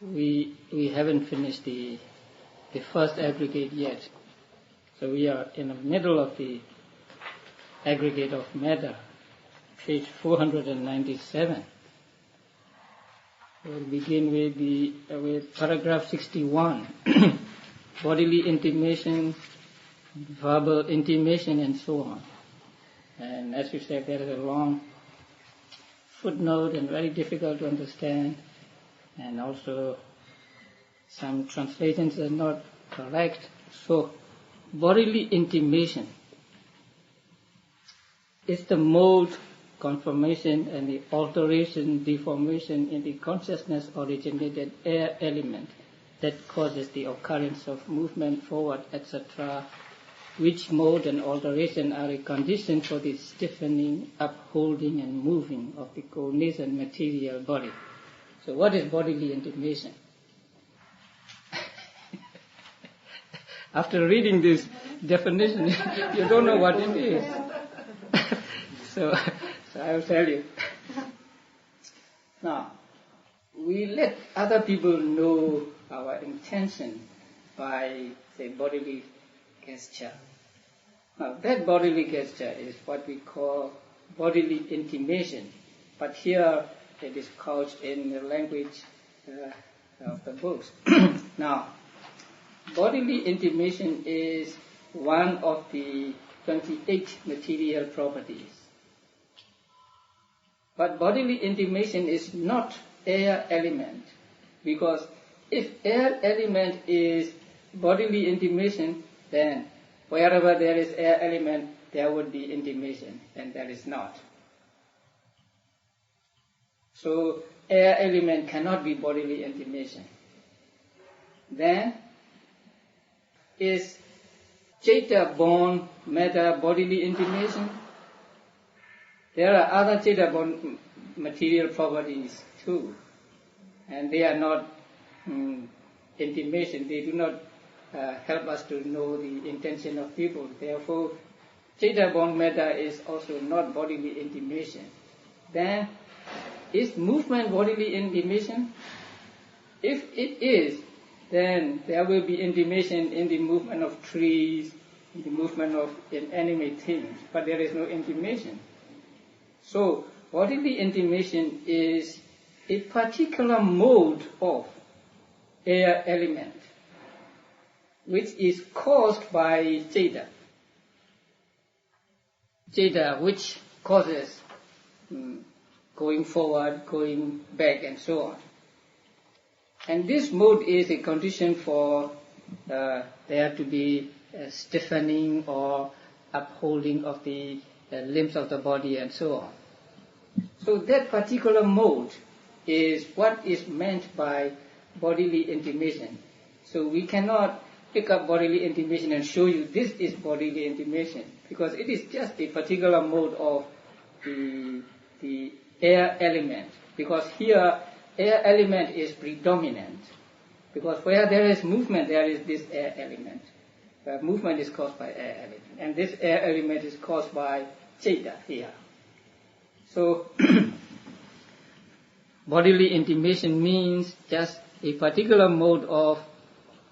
we haven't finished the first aggregate yet. So we are in the middle of the aggregate of matter, page 497. We'll begin with paragraph 61, bodily intimation, verbal intimation, and so on. And as you said, there is a long footnote and very difficult to understand, and also some translations are not correct. So, bodily intimation is the mode, conformation, and the alteration, deformation in the consciousness originated air element that causes the occurrence of movement forward, etc., which mode and alteration are a condition for the stiffening, upholding, and moving of the cognizant material body. So what is bodily intimation? After reading this definition, you don't know what it is. So I will tell you. Now, we let other people know our intention by, say, bodily gesture. Now, that bodily gesture is what we call bodily intimation, but here it is couched in the language of the books. Now, bodily intimation is one of the 28 material properties. But bodily intimation is not air element, because if air element is bodily intimation, then wherever there is air element, there would be intimation, and there is not. So air element cannot be bodily intimation. Then is Cheta-born matter bodily intimation? There are other Cheta-born material properties too, and they are not intimation. They do not help us to know the intention of people. Therefore, Cheta-born matter is also not bodily intimation. Then, is movement bodily intimation? If it is, then there will be intimation in the movement of trees, in the movement of inanimate things, but there is no intimation. So, bodily intimation is a particular mode of air element, which is caused by Cheta. Cheta, which causes going forward, going back, and so on. And this mode is a condition for there to be a stiffening or upholding of the limbs of the body and so on. So that particular mode is what is meant by bodily intimation. So we cannot pick up bodily intimation and show you this is bodily intimation, because it is just a particular mode of the air element. Because here air element is predominant, because where there is movement, there is this air element. Movement is caused by air element, and this air element is caused by Cheta here. So, bodily intimation means just a particular mode of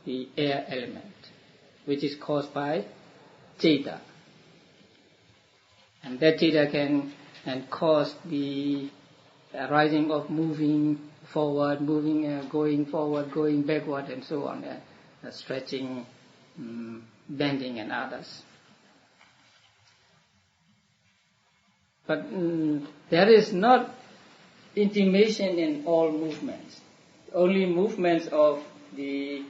the air element, which is caused by Cheta. And that Cheta can cause the arising of moving forward, going forward, going backward, and so on, stretching, bending, and others. But there is not intimation in all movements. Only movements of the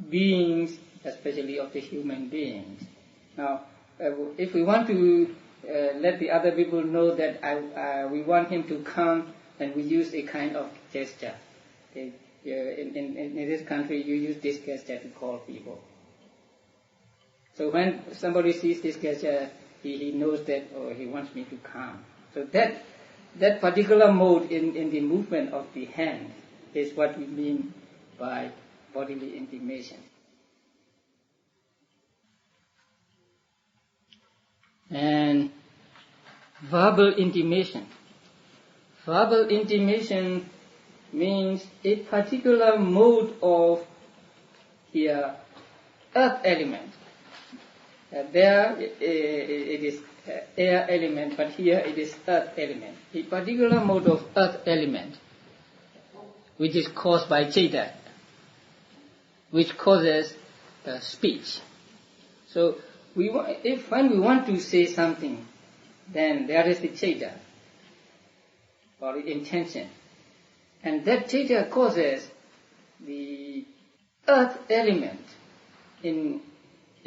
beings, especially of the human beings. Now, if we want to let the other people know that we want him to come, and we use a kind of gesture. In this country, you use this gesture to call people. So when somebody sees this gesture, he knows that, oh, he wants me to come. So that particular mode in the movement of the hand is what we mean by bodily intimation. And verbal intimation. Verbal intimation means a particular mode of here earth element. There it is air element, but here it is earth element. A particular mode of earth element, which is caused by Chaita, which causes speech. So when we want to say something, then there is the Chaita, or the intention. And that Chaita causes the earth element in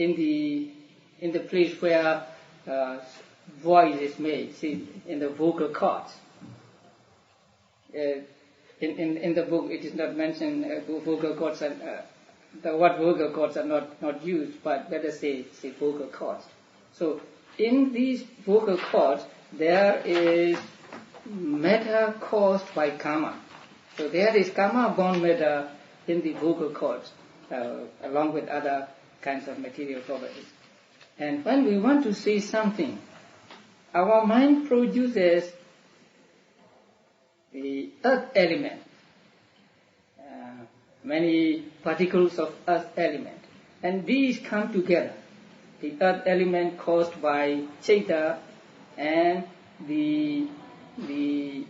the place where voice is made, see, in the vocal cords. In the book it is not mentioned vocal cords, and the word vocal cords are not used, but let us say vocal cords. So in these vocal cords there is matter caused by karma. So there is karma-born matter in the vocal cords, along with other kinds of material properties. And when we want to say something, our mind produces the earth element, many particles of earth element, and these come together. The earth element caused by Chaita and the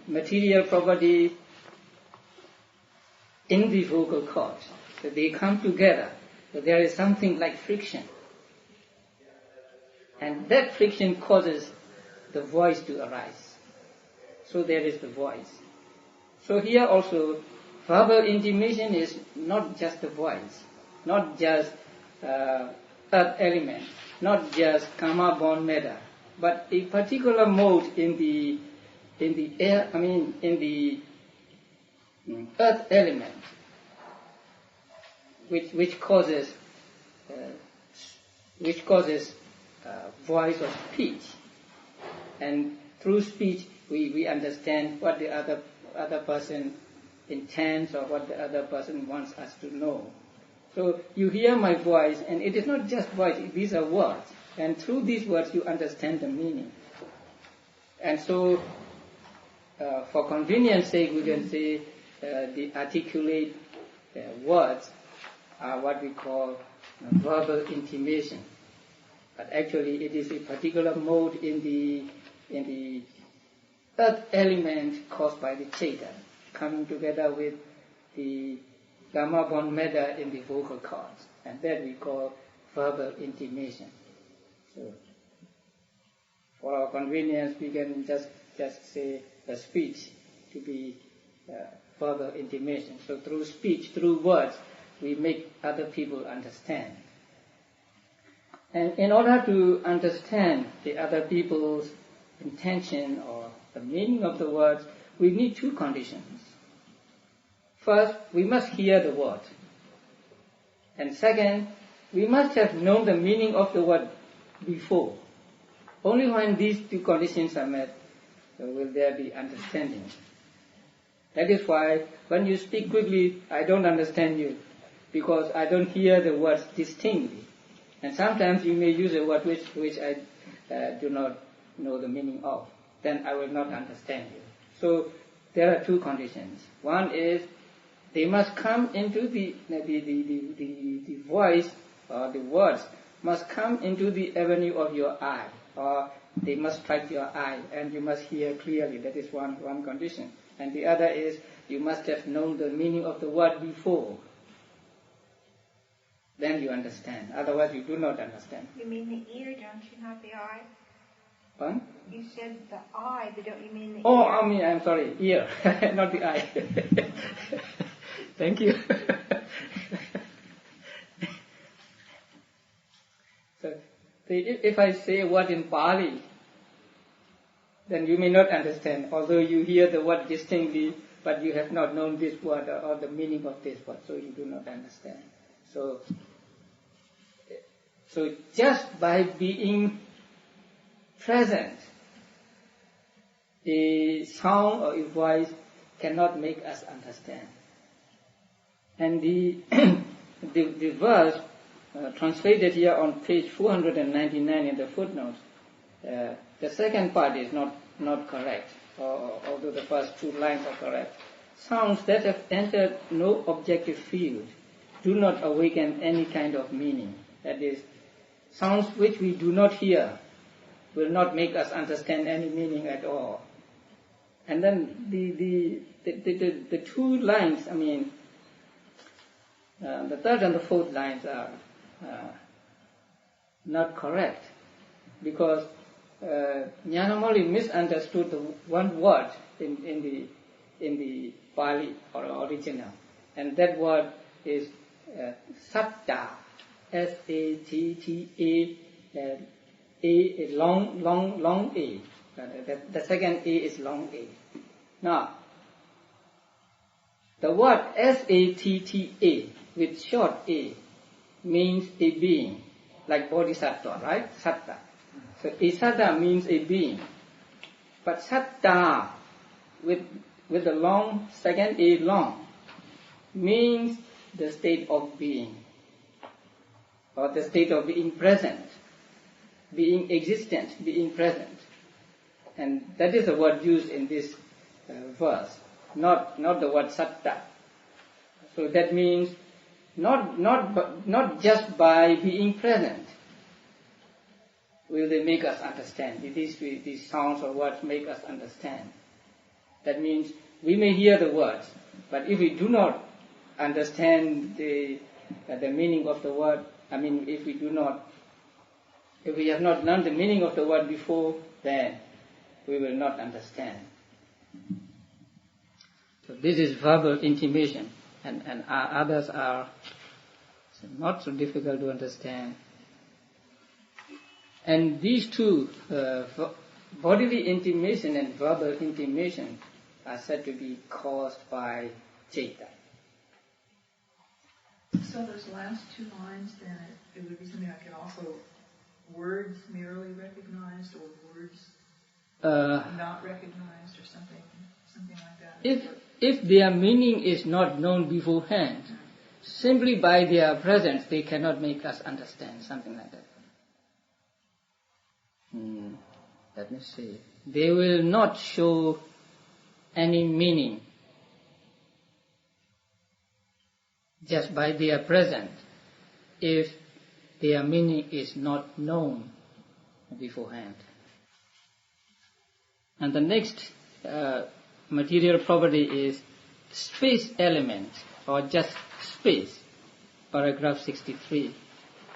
material property in the vocal cords. So they come together. So there is something like friction. And that friction causes the voice to arise. So there is the voice. So here also, verbal intimation is not just the voice, not just earth element, not just karma-born matter, but a particular mode in the air, in the earth element, which causes voice or speech. And through speech we understand what the other person intends or what the other person wants us to know. So you hear my voice, and it is not just voice, these are words. And through these words you understand the meaning. And so for convenience sake we can say the articulate words are what we call verbal intimation. But actually it is a particular mode in the earth element caused by the Chaita, coming together with the karma-born matter in the vocal cords, and that we call verbal intimation. So for our convenience we can just say the speech to be verbal intimation. So through speech, through words, we make other people understand. And in order to understand the other people's intention or the meaning of the words, we need two conditions. First, we must hear the word. And second, we must have known the meaning of the word before. Only when these two conditions are met will there be understanding. That is why when you speak quickly, I don't understand you, because I don't hear the words distinctly. And sometimes you may use a word which I do not know the meaning of. Then I will not understand you. So there are two conditions. One is they must come into the voice, or the words must come into the avenue of your eye, or they must strike your eye, and you must hear clearly. That is one condition. And the other is you must have known the meaning of the word before. Then you understand. Otherwise you do not understand. You mean the ear, don't you, not the eye? What? You said the eye, but don't you mean the ear? Oh, I'm sorry, ear, not the eye. Thank you. So, if I say a word in Pali, then you may not understand, although you hear the word distinctly, but you have not known this word or the meaning of this word, so you do not understand. So just by being present, a sound or a voice cannot make us understand. And the verse translated here on page 499 in the footnotes, the second part is not correct, although the first two lines are correct. sounds that have entered no objective field do not awaken any kind of meaning. That is, sounds which we do not hear will not make us understand any meaning at all. And then the two lines, the third and the fourth lines are not correct, because Nyanamali misunderstood the one word in the Pali or original, and that word is satta, S-A-T-T-A, A is long A. The second A is long A. Now, the word S-A-T-T-A with short A means a being, like bodhisattva, right? Satta. So a satta means a being. But satta with the long, second A long, means the state of being, or the state of being present, being existent, being present. And that is the word used in this verse, not the word satta. So that means not just by being present will they make us understand. These sounds or words make us understand. That means we may hear the words, but if we do not understand the meaning of the word, if we have not learned the meaning of the word before, then we will not understand. So this is verbal intimation, and others are not so difficult to understand. And these two, bodily intimation and verbal intimation, are said to be caused by Citta. So those last two lines, then, it would be something like also words merely recognized, or words not recognized, or something like that. If their meaning is not known beforehand, simply by their presence they cannot make us understand, something like that. Let me see. They will not show any meaning just by their presence if their meaning is not known beforehand. And the next material property is space element, or just space, paragraph 63.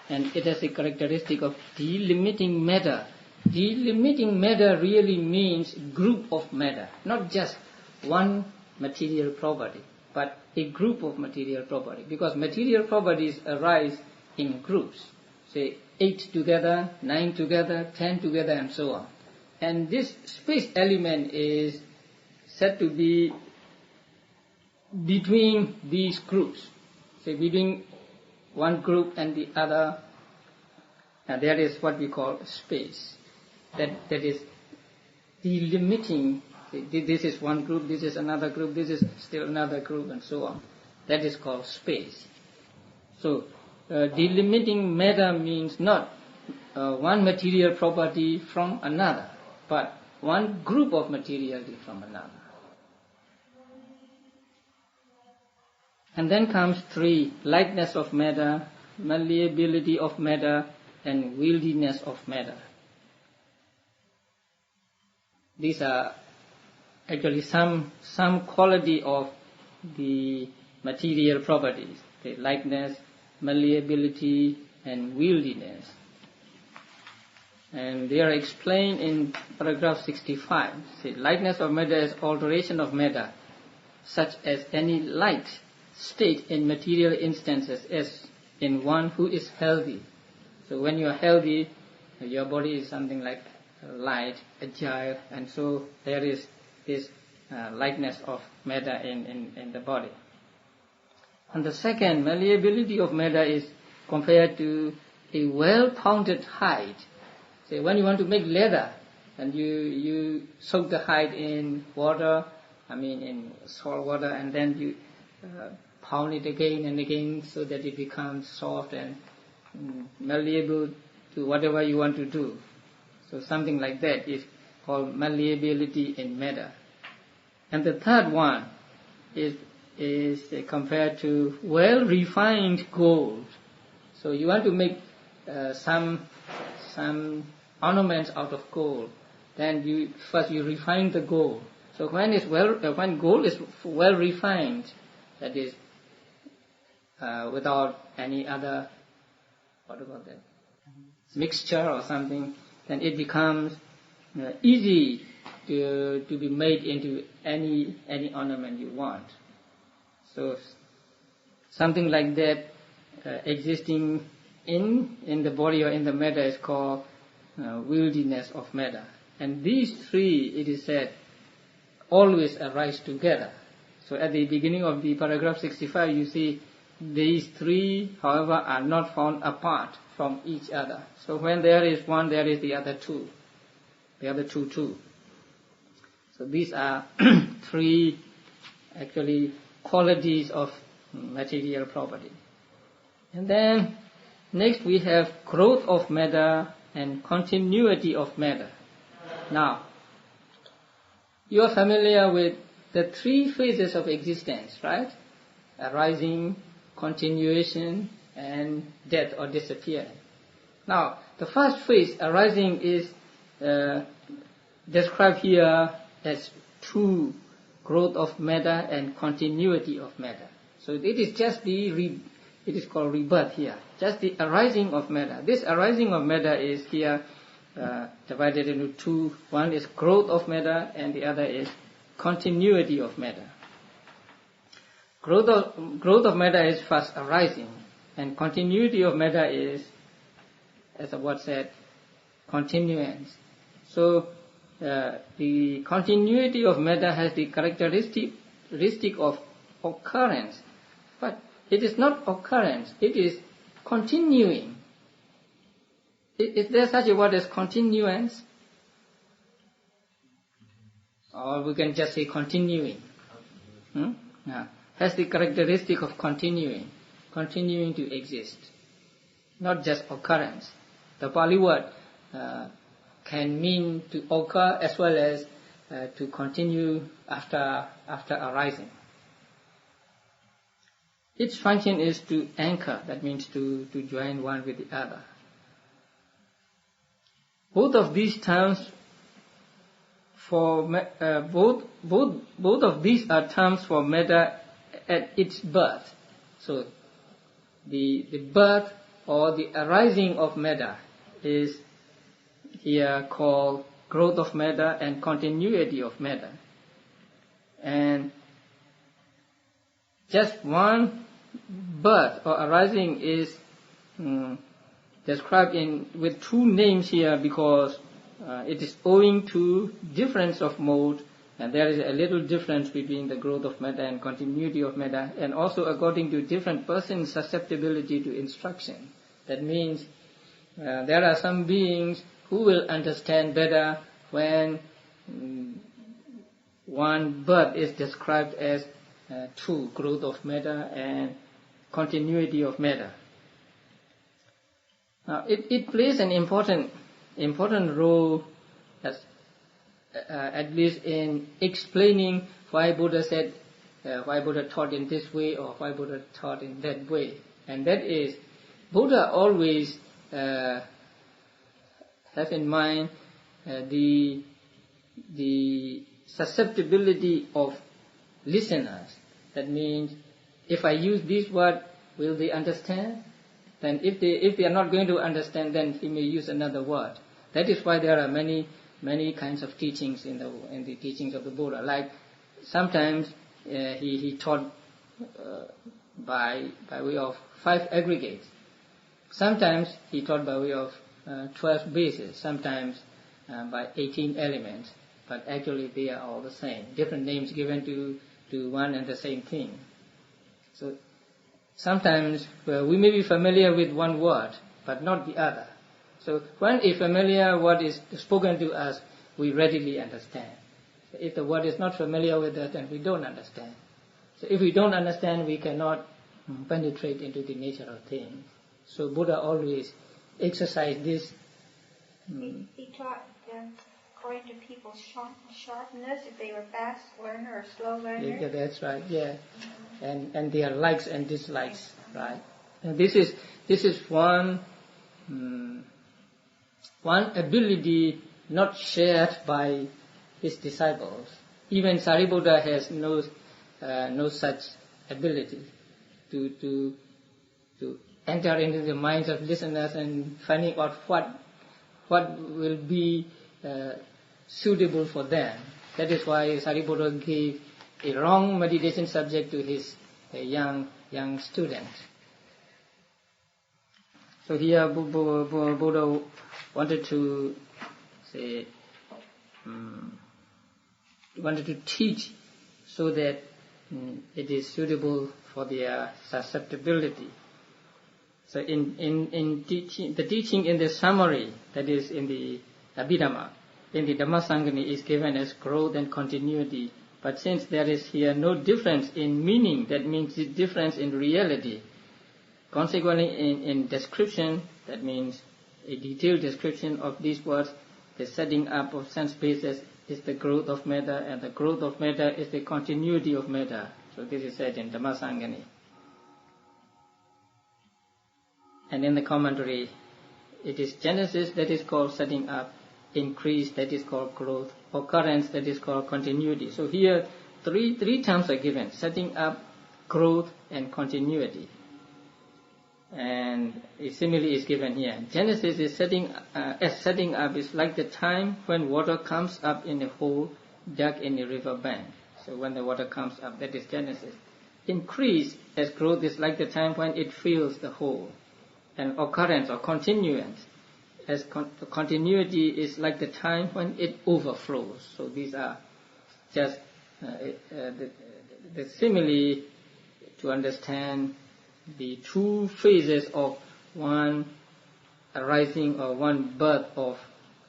And it has a characteristic of delimiting matter. Delimiting matter really means group of matter, not just one material property, but a group of material property, because material properties arise in groups, say 8 together, 9 together, 10 together, and so on. And this space element is said to be between these groups, say between one group and the other, and that is what we call space. That is delimiting. This is one group, this is another group, this is still another group, and so on. That is called space. So, delimiting matter means not one material property from another, but one group of materiality from another. And then comes 3, lightness of matter, malleability of matter, and wieldiness of matter. These are actually some quality of the material properties, the lightness, malleability, and wieldiness. And they are explained in paragraph 65. See, lightness of matter is alteration of matter, such as any light state in material instances, as in one who is healthy. So when you are healthy, your body is something like light, agile, and so there is this lightness of matter in the body. And the second, malleability of matter is compared to a well-pounded hide. So when you want to make leather, and you soak the hide in water, in salt water, and then you pound it again and again so that it becomes soft and malleable to whatever you want to do. So something like that is called malleability in matter. And the third one is compared to well-refined gold. So you want to make some ornaments out of gold. Then you refine the gold. So when gold is well refined, that is without any other mixture or something, then it becomes easy to be made into any ornament you want. So something like that existing in the body or in the matter is called wieldiness of matter. And these three, it is said, always arise together. So at the beginning of the paragraph 65, you see these three, however, are not found apart from each other. So when there is one, there is the other two. The other two too. So these are three actually qualities of material property. And then next we have growth of matter and continuity of matter. Now, you are familiar with the three phases of existence, right? Arising, continuation, and death or disappearance. Now, the first phase, arising, is described here as two, growth of matter and continuity of matter. So it is just it is called rebirth here, just the arising of matter. This arising of matter is here divided into two. One is growth of matter and the other is continuity of matter. Growth of matter is first arising, and continuity of matter is, as the word said, continuance. So the continuity of matter has the characteristic of occurrence, but it is not occurrence, it is continuing. Is there such a word as continuance? Or we can just say continuing. Yeah. Has the characteristic of continuing to exist, not just occurrence. The Pali word can mean to occur as well as to continue after arising. Its function is to anchor, that means to join one with the other. Both of these terms both of these are terms for matter at its birth. So the birth or the arising of matter is here called growth of matter and continuity of matter. And just one birth or arising is described with two names here because it is owing to difference of mode, and there is a little difference between the growth of matter and continuity of matter, and also according to different persons' susceptibility to instruction. That means there are some beings who will understand better when one birth is described as two, growth of matter and continuity of matter. Now, it plays an important role, at least in explaining why Buddha said, why Buddha taught in this way or why Buddha taught in that way. And that is, Buddha always has in mind the susceptibility of listeners. That means, if I use this word, will they understand? Then if they are not going to understand, then he may use another word. That is why there are many kinds of teachings in the teachings of the Buddha. Like sometimes he taught by way of 5 aggregates. Sometimes he taught by way of 12 bases. Sometimes by 18 elements. But actually they are all the same. Different names given to one and the same thing. So sometimes we may be familiar with one word, but not the other. So when a familiar word is spoken to us, we readily understand. So if the word is not familiar with us, then we don't understand. So if we don't understand, we cannot penetrate into the nature of things. So Buddha always exercised this. He taught according to people's sharpness, if they were fast learner or slow learner. Yeah, that's right. Yeah, and their likes and dislikes, right? And this is one ability not shared by his disciples. Even Sariputta has no such ability to enter into the minds of listeners and finding out what will be suitable for them. That is why Sariputta gave a wrong meditation subject to his young student. So here Buddha wanted to say, wanted to teach so that it is suitable for their susceptibility. So in teaching, the teaching in the summary, that is in the Abhidhamma, in the Dhammasangani is given as growth and continuity. But since there is here no difference in meaning, that means the difference in reality. Consequently, in description, that means a detailed description of these words, the setting up of sense bases is the growth of matter, and the growth of matter is the continuity of matter. So this is said in Dhammasangani. And in the commentary, it is genesis that is called setting up, increase that is called growth, occurrence that is called continuity. So here three terms are given: setting up, growth, and continuity. And a simile is given here. Genesis is setting up is like the time when water comes up in a hole dug in a river bank. So when the water comes up, that is Genesis. Increase as growth is like the time when it fills the hole. And occurrence or continuance as continuity is like the time when it overflows. So these are just the simile to understand the two phases of one arising or one birth of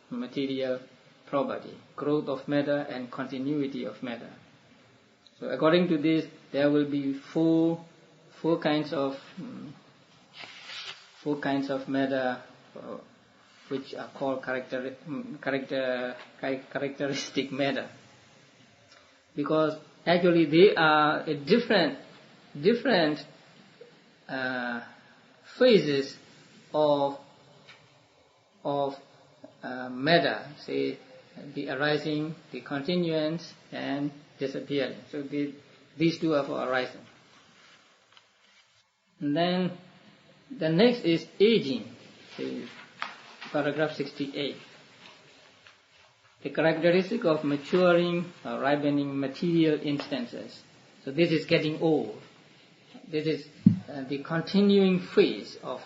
material property, growth of matter and continuity of matter. So according to this, there will be four kinds of matter which are called characteristic matter, because actually they are a different phases of matter, say the arising, the continuance, and disappearing. So these two are for arising. And then the next is aging, paragraph 68. The characteristic of maturing or ripening material instances. So this is getting old. This is the continuing phase of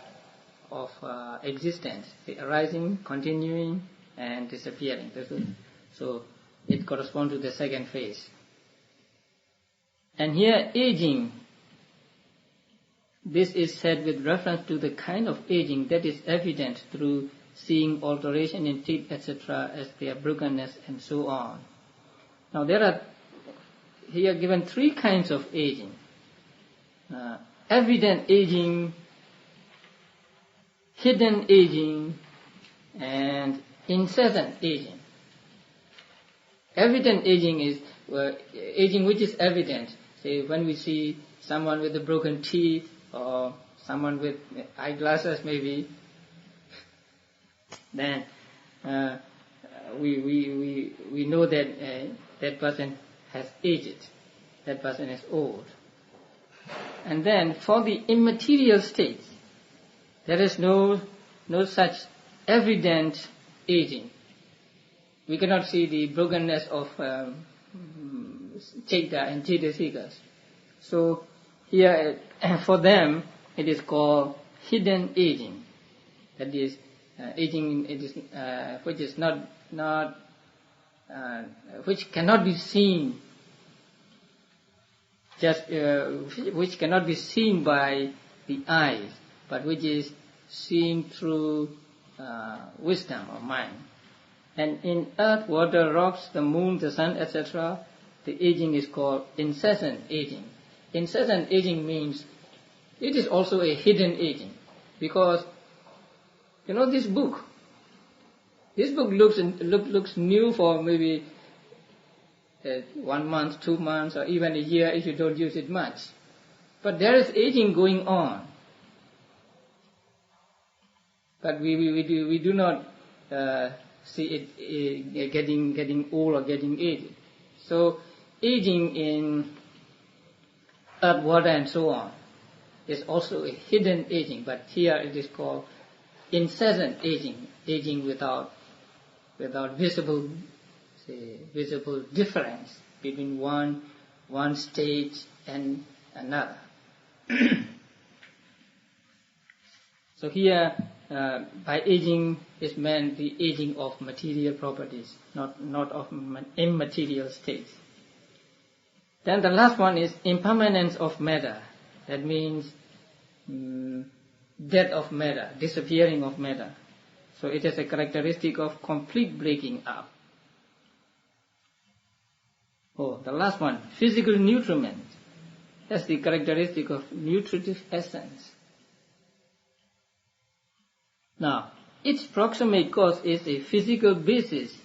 existence, the arising, continuing, and disappearing. So it corresponds to the second phase. And here aging, this is said with reference to the kind of aging that is evident through seeing alteration in teeth, etc., as their brokenness and so on. Now there are here given three kinds of aging. Evident aging, hidden aging, and incessant aging. Evident aging is aging which is evident. Say when we see someone with a broken teeth or someone with eyeglasses maybe, then we know that that person has aged, that person is old. And then for the immaterial states, there is no such evident aging. We cannot see the brokenness of Chaita and Chaitasikas. So here for them it is called hidden aging. That is aging which is not which cannot be seen, which cannot be seen by the eyes, but which is seen through wisdom or mind. And in earth, water, rocks, the moon, the sun, etc., the aging is called incessant aging. Incessant aging means it is also a hidden aging, because this book, This book looks new for maybe 1 month, 2 months, or even a year if you don't use it much. But there is aging going on. But we do not see it getting old or getting aged. So aging in earth, water, and so on is also a hidden aging. But here it is called incessant aging, aging without visible difference between one stage and another. So here, by aging is meant the aging of material properties, not of immaterial states. Then the last one is impermanence of matter. That means death of matter, disappearing of matter. So it is a characteristic of complete breaking up. Oh, the last one, physical nutriment. That's the characteristic of nutritive essence. Now, its proximate cause is a physical basis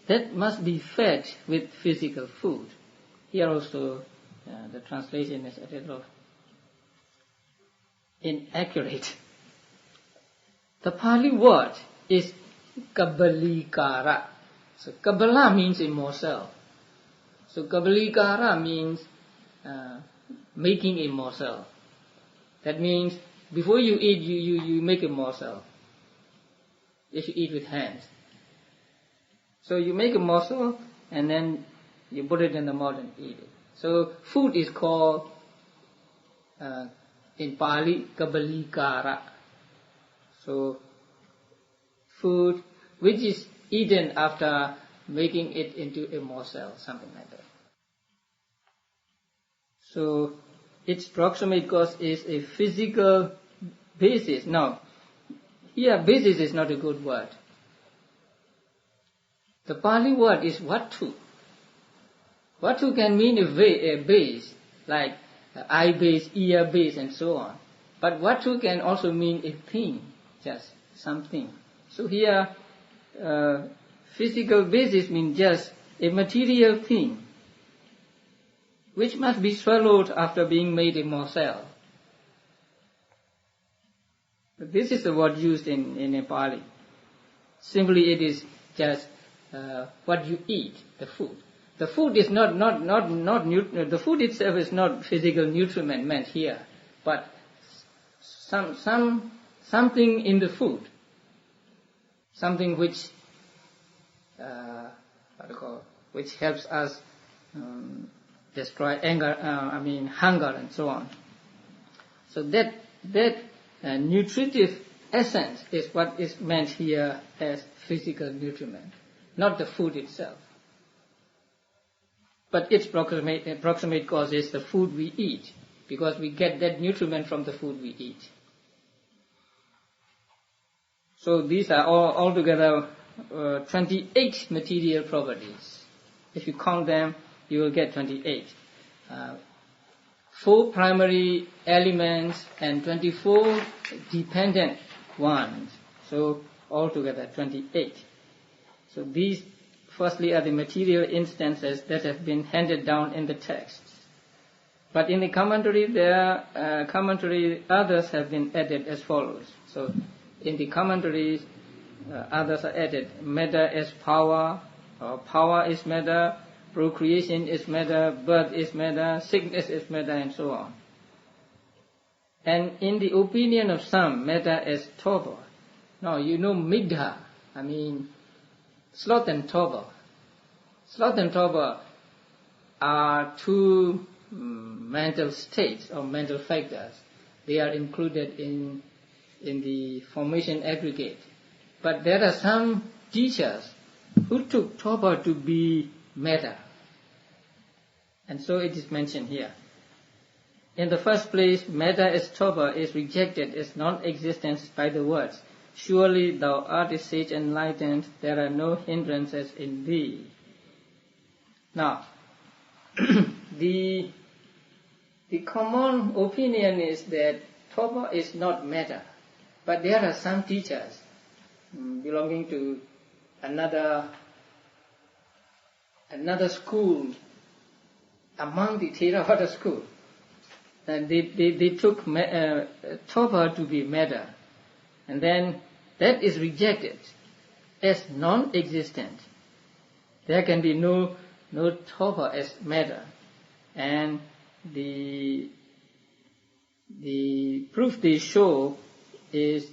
that must be fed with physical food. Here also the translation is a little inaccurate. The Pali word is Kabbalikara. So Kabbala means a morsel. So Kabbalikara means making a morsel. That means before you eat, you make a morsel. If you eat with hands. So you make a morsel and then you put it in the mouth and eat it. So food is called, in Pali, Kabbalikara. So food which is eaten after making it into a morsel, something like that. So its proximate cause is a physical basis. Now, here basis is not a good word. The Pali word is vatu. Vatu can mean a base, like eye base, ear base, and so on. But vatu can also mean a thing, just something. So here, physical basis means just a material thing, which must be swallowed after being made a morsel. This is the word used in Nepali. Simply it is just what you eat, the food. The food is not the food itself is not physical nutriment meant here, but something in the food, something which which helps us destroy hunger and so on. So that nutritive essence is what is meant here as physical nutriment, not the food itself. But its approximate cause is the food we eat, because we get that nutriment from the food we eat. So these are altogether 28 material properties. If you count them, you will get 28. 4 primary elements and 24 dependent ones. So altogether 28. So these firstly are the material instances that have been handed down in the texts. But in the commentary, others have been added as follows. So in the commentaries, others are added. Matter is power, or power is matter, procreation is matter, birth is matter, sickness is matter, and so on. And in the opinion of some, matter is toba. Now, you know migdha, sloth and toba. Sloth and toba are 2 mental states or mental factors. They are included in the formation aggregate. But there are some teachers who took toba to be matter. And so it is mentioned here. In the first place, matter as toba is rejected as non-existence by the words, "Surely thou art a sage enlightened, there are no hindrances in thee." Now, the common opinion is that toba is not matter. But there are some teachers belonging to another school among the Theravada school. And they took Thopa to be matter. And then that is rejected as non-existent. There can be no Thopa as matter. And the proof they show is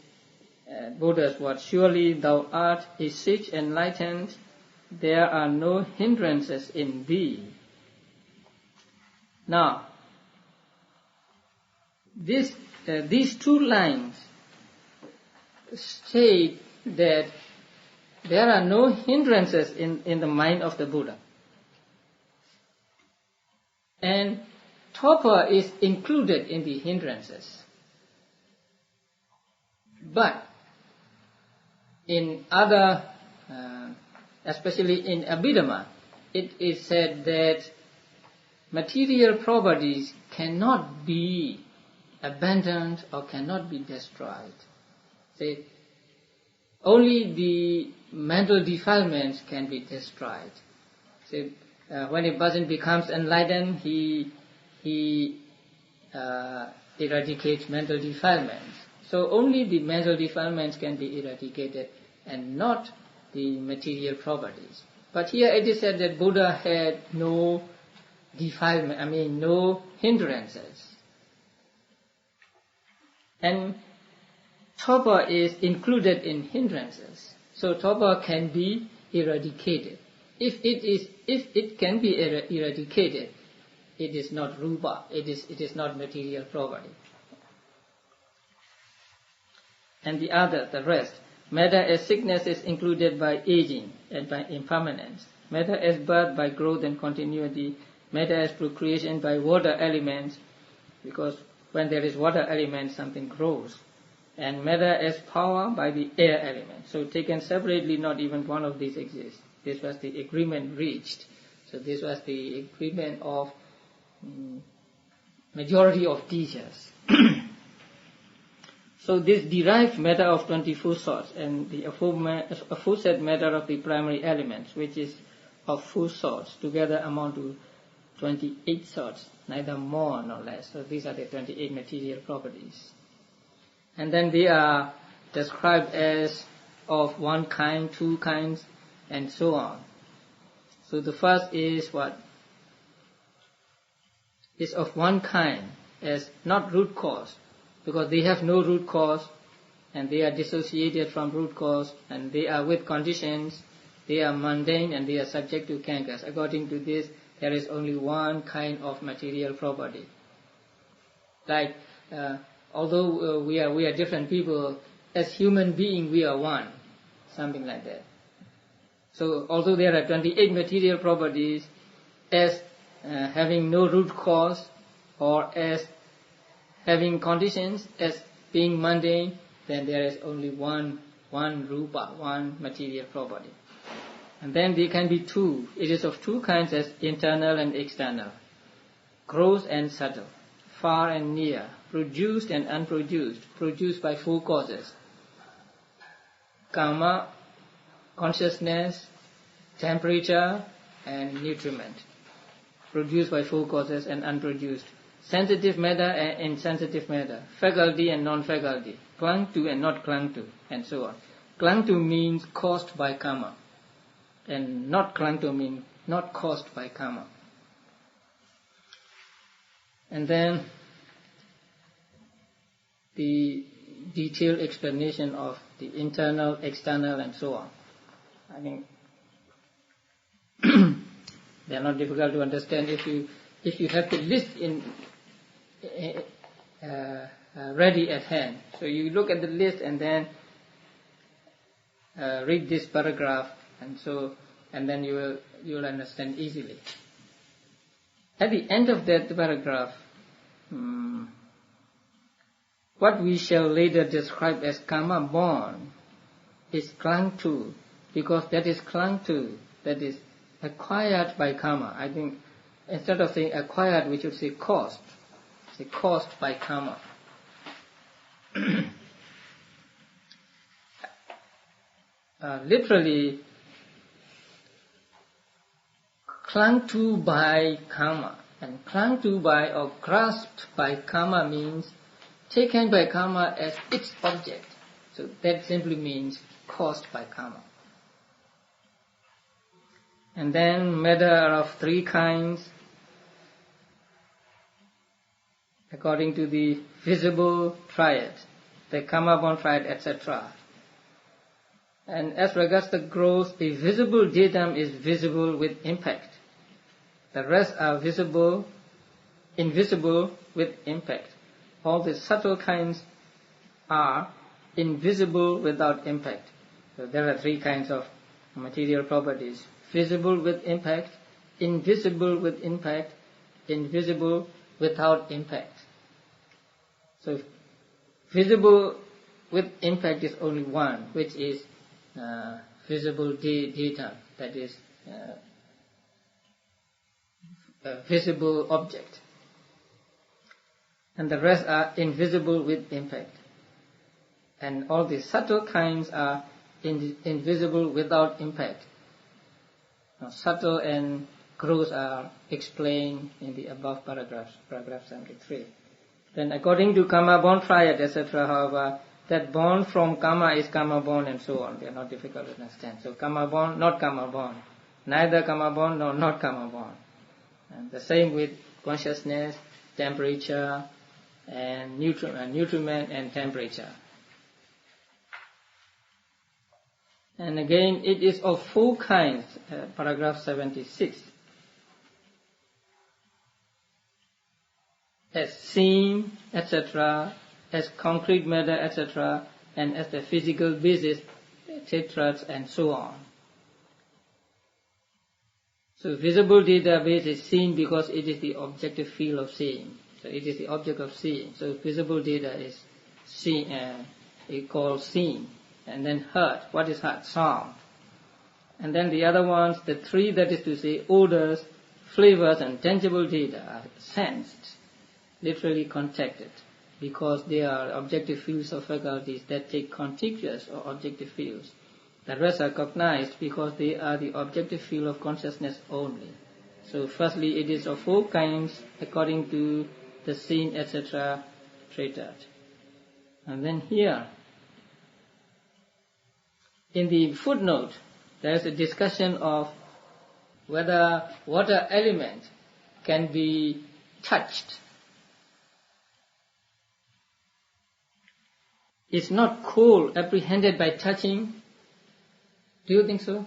Buddha's word, surely thou art a sage enlightened, there are no hindrances in thee. Now, these two lines state that there are no hindrances in the mind of the Buddha. And Thopa is included in the hindrances. But in other, especially in Abhidhamma, it is said that material properties cannot be abandoned or cannot be destroyed. Say, only the mental defilements can be destroyed. Say, when a person becomes enlightened, he eradicates mental defilements. So only the mental defilements can be eradicated and not the material properties. But here it is said that Buddha had no defilement, no hindrances. And Thopa is included in hindrances. So Thopa can be eradicated. If it can be eradicated, it is not rupa, it is not material property. And the rest, matter as sickness is included by aging and by impermanence, matter as birth by growth and continuity, matter as procreation by water elements, because when there is water element, something grows, and matter as power by the air element. So taken separately, not even one of these exists. This was the agreement reached. So this was the agreement of majority of teachers. So this derived matter of 24 sorts and the aforesaid matter of the primary elements, which is of 4 sorts, together amount to 28 sorts, neither more nor less. So these are the 28 material properties. And then they are described as of one kind, 2 kinds, and so on. So the first is what? Is of one kind, as not root cause, because they have no root cause, and they are dissociated from root cause, and they are with conditions, they are mundane, and they are subject to cankers. According to this, there is only one kind of material property. Like, although we are different people, as human beings we are one, something like that. So although there are 28 material properties, as having no root cause, or as having conditions, as being mundane, then there is only one rupa, one material property. And then there can be 2. It is of 2 kinds, as internal and external, gross and subtle, far and near, produced and unproduced, produced by 4 causes: karma, consciousness, temperature, and nutriment. Produced by 4 causes and unproduced. Sensitive matter and insensitive matter, faculty and non-faculty, clung to and not clung to, and so on. Clung to means caused by karma, and not clung to means not caused by karma. And then the detailed explanation of the internal, external, and so on. I think they are not difficult to understand if you have the list ready at hand. So you look at the list and then read this paragraph, and then you will understand easily. At the end of that paragraph, what we shall later describe as karma born is clung to, because that is clung to, that is acquired by karma. I think instead of saying acquired, we should say caused. Say caused by karma. Literally, clung to by karma. And clung to by or grasped by karma means taken by karma as its object. So that simply means caused by karma. And then matter are of three kinds, according to the visible triad, the karma-born triad, etc. And as regards the growth, the visible datum is visible with impact. The rest are visible, invisible with impact. All the subtle kinds are invisible without impact. So there are three kinds of material properties: visible with impact, invisible with impact, invisible without impact. So visible with impact is only one, which is visible datum, that is a visible object. And the rest are invisible with impact. And all the subtle kinds are invisible without impact. Now, subtle and gross are explained in the above paragraphs, paragraph 73. Then according to karma-born triad, etc., however, that born from karma is karma-born and so on. They are not difficult to understand. So karma-born, not karma-born. Neither karma-born nor not karma-born. And the same with consciousness, temperature, and nutriment and temperature. And again, it is of four kinds, paragraph 76. As seen, etc., as concrete matter, etc., and as the physical basis, tetrads, and so on. So visible database is seen because it is the objective field of seeing. So it is the object of seeing. So visible data is seen, called seen. And then heard. What is heard? Sound. And then the other ones, the three, that is to say, odors, flavors, and tangible data are sensed, literally contacted, because they are objective fields of faculties that take contiguous or objective fields. The rest are cognized because they are the objective field of consciousness only. So firstly, it is of four kinds according to the seen, etc. treated. And then here, in the footnote, there is a discussion of whether water element can be touched. Is not coal apprehended by touching? Do you think so?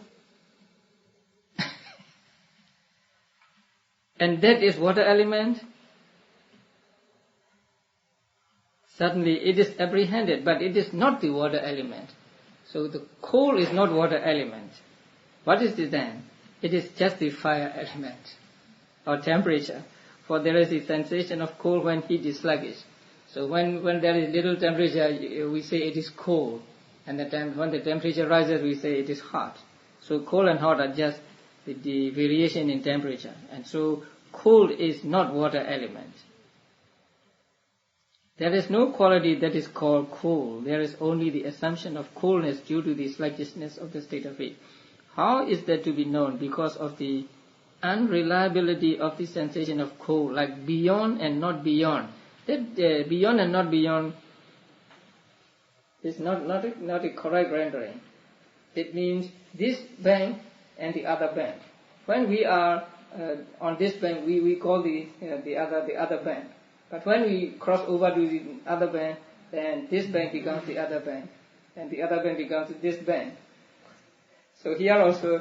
And that is water element? Certainly it is apprehended, but it is not the water element. So the coal is not water element. What is it then? It is just the fire element or temperature. For there is a sensation of cold when heat is sluggish. So when there is little temperature, we say it is cold. And when the temperature rises, we say it is hot. So cold and hot are just the variation in temperature. And so cold is not water element. There is no quality that is called cold. There is only the assumption of coldness due to the sluggishness of the state of heat. How is that to be known? Because of the unreliability of the sensation of cold, like beyond and not beyond. That beyond and not beyond is not a correct rendering. It means this bank and the other bank. When we are on this bank, we call the other bank. But when we cross over to the other bank, then this bank becomes the other bank, and the other bank becomes this bank. So here also,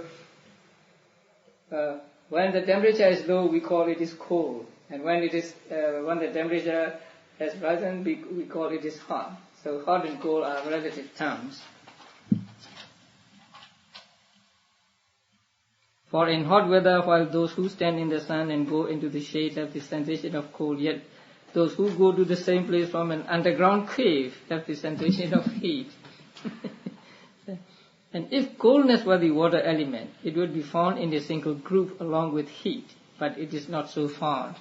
when the temperature is low, we call it is cold, and when the temperature has risen, we call it is hot. So hot and cold are relative terms. For in hot weather, while those who stand in the sun and go into the shade have the sensation of cold, yet those who go to the same place from an underground cave have the sensation of heat. And if coldness were the water element, it would be found in a single group along with heat, but it is not so found.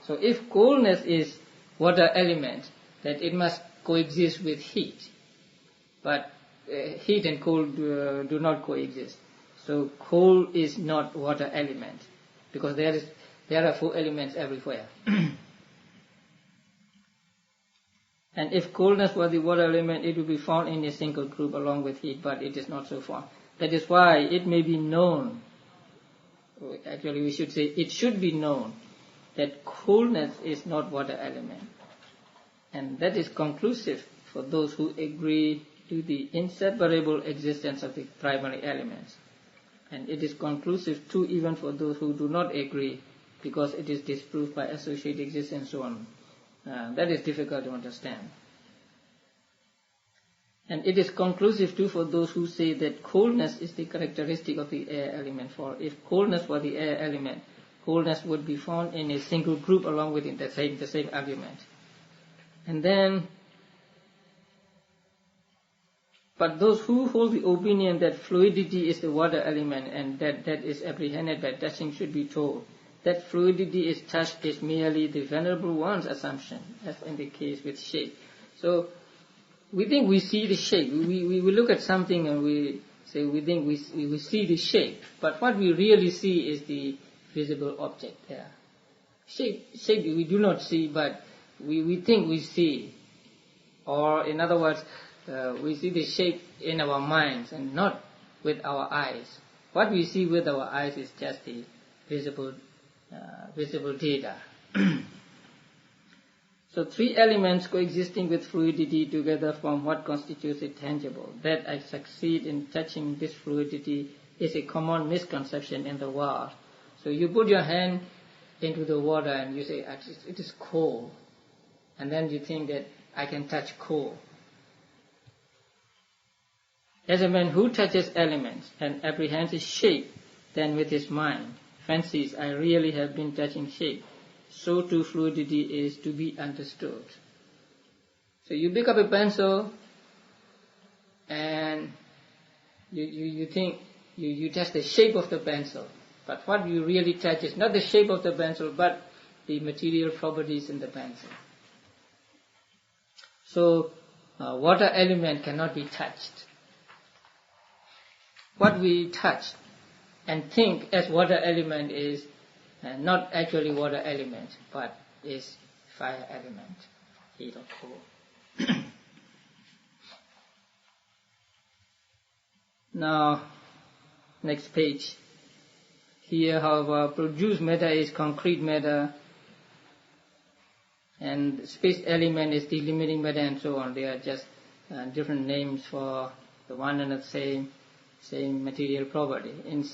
So if coldness is water element, that it must coexist with heat. But heat and cold do not coexist. So cold is not water element, because there are 4 elements everywhere. And if coolness was the water element, it would be found in a single group along with heat, but it is not so found. That is why it may be known, actually we should say it should be known, that coolness is not water element. And that is conclusive for those who agree to the inseparable existence of the primary elements. And it is conclusive too even for those who do not agree, because it is disproved by associate existence and so on. That is difficult to understand. And it is conclusive too for those who say that coldness is the characteristic of the air element. For if coldness were the air element, coldness would be found in a single group along with it, the same argument. And then, but those who hold the opinion that fluidity is the water element and that is apprehended by touching should be told that fluidity is touched is merely the Venerable One's assumption, as in the case with shape. So, we think we see the shape. We look at something and we say we think we see the shape, but what we really see is the visible object there. Shape we do not see, but we think we see. Or in other words, we see the shape in our minds and not with our eyes. What we see with our eyes is just the visible data. So 3 elements coexisting with fluidity together form what constitutes it tangible. That I succeed in touching this fluidity is a common misconception in the world. So you put your hand into the water and you say, it is cold. And then you think that I can touch coal. As a man who touches elements and apprehends its shape, then with his mind fancies I really have been touching shape, so too fluidity is to be understood. So you pick up a pencil and you think you touch the shape of the pencil, but what you really touch is not the shape of the pencil but the material properties in the pencil. So water element cannot be touched. What we touch and think as water element is not actually water element, but is fire element, heat or cold. Now, next page. Here, however, produced matter is concrete matter, and space element is the limiting matter, and so on. They are just different names for the one and the same material property. In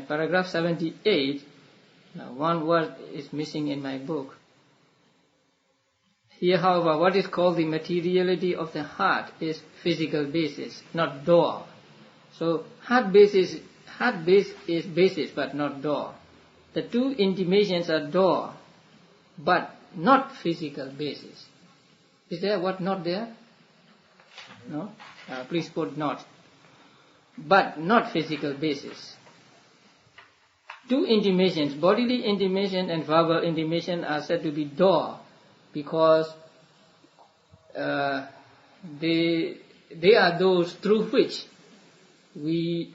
paragraph 78, one word is missing in my book. Here, however, what is called the materiality of the heart is physical basis, not door. So heart base is basis, but not door. The 2 intimations are door, but not physical basis. Is there what not there? No? Please put not. But not physical basis. 2 intimations, bodily intimation and verbal intimation, are said to be door because they are those through which we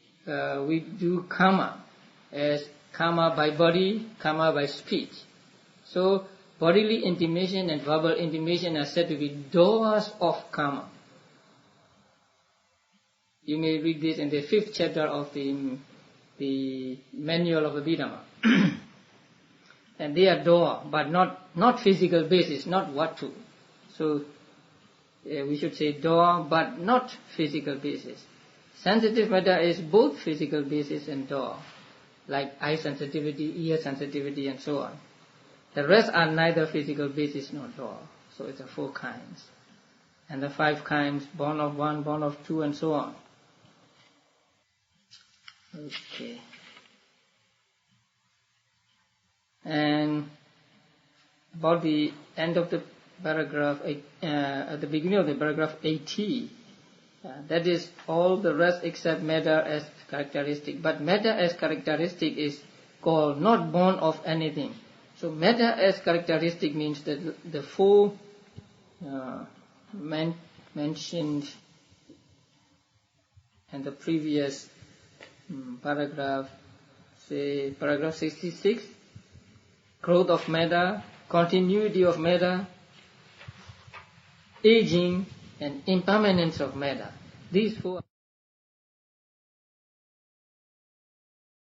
do karma, as karma by body, karma by speech. So bodily intimation and verbal intimation are said to be doors of karma. You may read this in the 5th chapter of the manual of Abhidhamma. And they are door, but not physical basis, not what to. So we should say door, but not physical basis. Sensitive matter is both physical basis and door, like eye sensitivity, ear sensitivity, and so on. The rest are neither physical basis nor door. So it's 4 kinds. And the 5 kinds, born of 1, born of 2, and so on. Okay. And about the end of the paragraph, at the beginning of the paragraph 80, that is all the rest except matter as characteristic. But matter as characteristic is called not born of anything. So matter as characteristic means that the 4 mentioned in the previous paragraph, say paragraph 66, growth of matter, continuity of matter, aging and impermanence of matter. These four